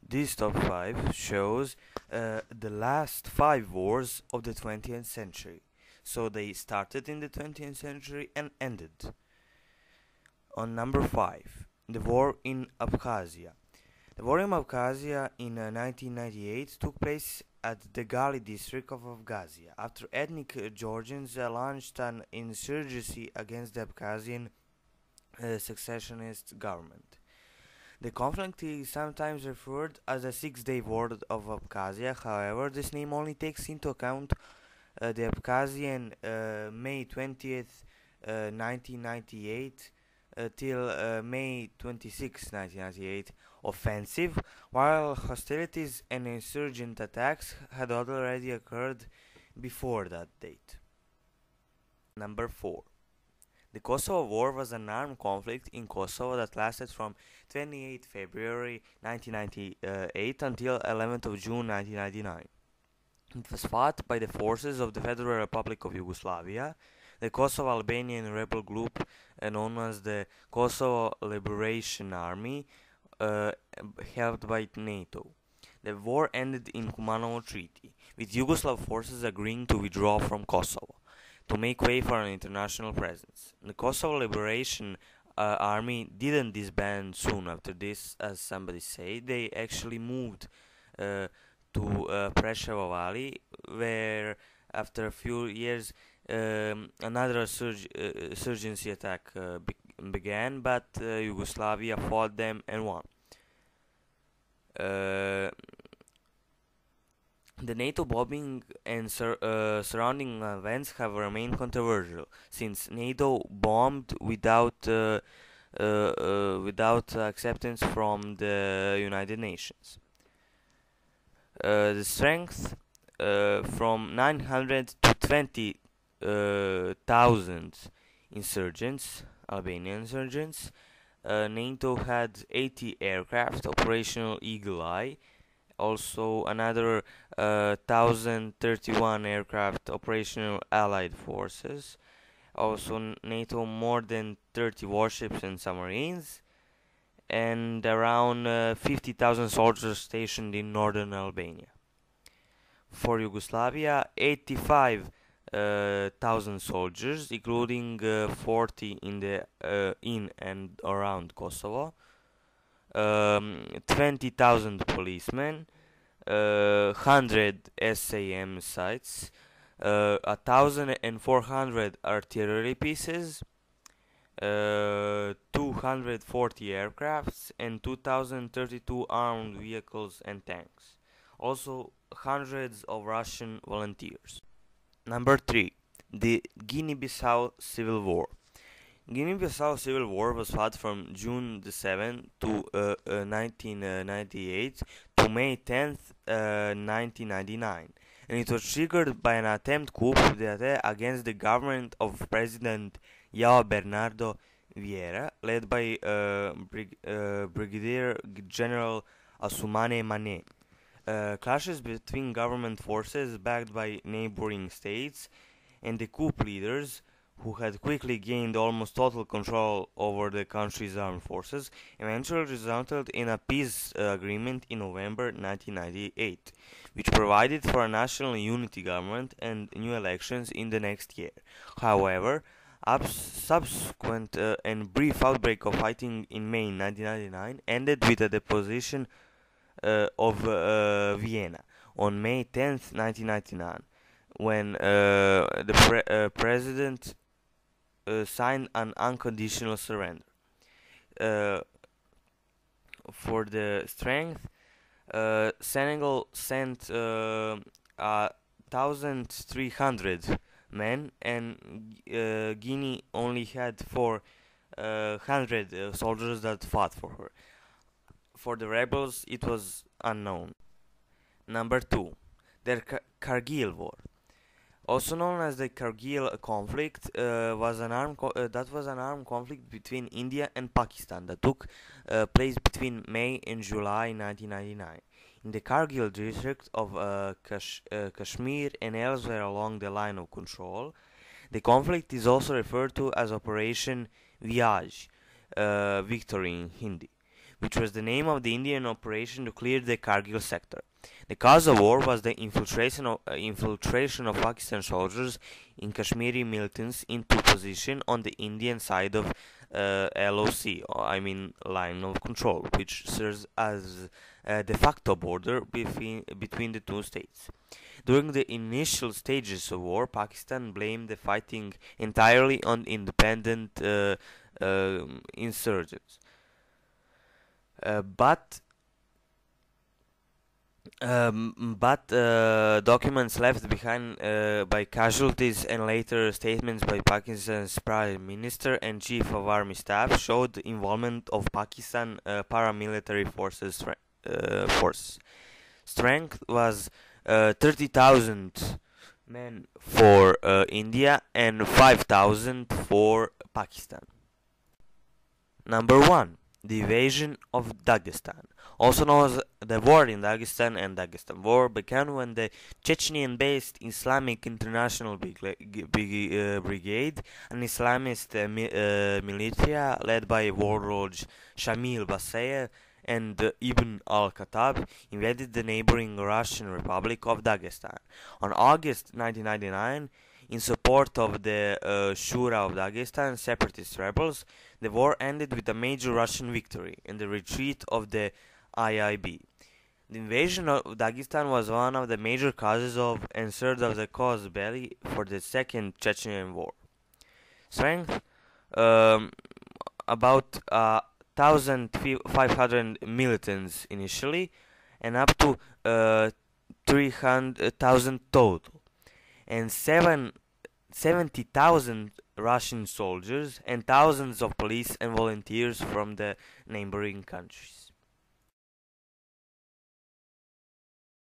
This top 5 shows the last 5 wars of the 20th century. So they started in the 20th century and ended. On number 5, the war in Abkhazia. The war in Abkhazia in 1998 took place at the Gali district of Abkhazia after ethnic Georgians launched an insurgency against the Abkhazian secessionist government. The conflict is sometimes referred as the Six-Day War of Abkhazia. However, this name only takes into account the Abkhazian May 20th, 1998 till May 26, 1998 offensive, while hostilities and insurgent attacks had already occurred before that date. Number 4. The Kosovo War was an armed conflict in Kosovo that lasted from 28 February 1998 until 11th of June 1999. It was fought by the forces of the Federal Republic of Yugoslavia, the Kosovo Albanian rebel group known as the Kosovo Liberation Army, held by NATO. The war ended in Kumanovo Treaty, with Yugoslav forces agreeing to withdraw from Kosovo to make way for an international presence. The Kosovo Liberation Army didn't disband soon after this, as somebody said. They actually moved to Preševo Valley, where after a few years another insurgency attack began, but Yugoslavia fought them and won. The NATO bombing and surrounding events have remained controversial, since NATO bombed without acceptance from the United Nations. The strength from 900 to 20,000 insurgents, Albanian insurgents. NATO had 80 aircraft, operational Eagle Eye. Also another 1,031 aircraft, operational Allied forces. Also NATO more than 30 warships and submarines. And around 50,000 soldiers stationed in northern Albania. For Yugoslavia, 85,000 soldiers, including 40 in the in and around Kosovo, 20,000 policemen, 100 SAM sites, 1,400 artillery pieces, 240 aircrafts, and 2,032 armed vehicles and tanks. Also, hundreds of Russian volunteers. Number 3. The Guinea-Bissau Civil War. Guinea-Bissau Civil War was fought from June 7 to 1998 to May 10th, 1999, and it was triggered by an attempt coup d'etat against the government of President João Bernardo Vieira, led by Brigadier General Assoumani Mane. Clashes between government forces backed by neighboring states and the coup leaders, who had quickly gained almost total control over the country's armed forces, eventually resulted in a peace agreement in November 1998, which provided for a national unity government and new elections in the next year. However, subsequent and brief outbreak of fighting in May 1999 ended with the deposition of Vienna on May 10th, 1999, when the president signed an unconditional surrender. For the strength, Senegal sent 1,300 men, and Guinea only had 400 soldiers that fought for her. For the rebels, it was unknown. Number 2. The Kargil War. Also known as the Kargil Conflict, was an armed conflict between India and Pakistan that took place between May and July 1999 in the Kargil district of Kashmir and elsewhere along the line of control. The conflict is also referred to as Operation Vijay, victory in Hindi. which was the name of the Indian operation to clear the Kargil sector. The Kosovo War was the infiltration of Pakistan soldiers in Kashmiri militants into position on the Indian side of LOC, line of control, which serves as a de facto border between the two states. During the initial stages of war, Pakistan blamed the fighting entirely on independent insurgents. But documents left behind by casualties and later statements by Pakistan's Prime Minister and Chief of Army Staff showed the involvement of Pakistan paramilitary forces. Strength was 30,000 men for India and 5,000 for Pakistan. Number 1. The invasion of Dagestan, also known as the War in Dagestan and Dagestan War, began when the Chechenian-based Islamic International Brigade, an Islamist militia led by warlords Shamil Basayev and Ibn al-Khattab, invaded the neighboring Russian Republic of Dagestan. On August 1999, in support of the Shura of Dagestan separatist rebels, the war ended with a major Russian victory and the retreat of the IIB. The invasion of Dagestan was one of the major causes of and served as a cause belli for the Second Chechen War. Strength about 1,500 militants initially, and up to 300,000 total, and 70,000 Russian soldiers and thousands of police and volunteers from the neighboring countries.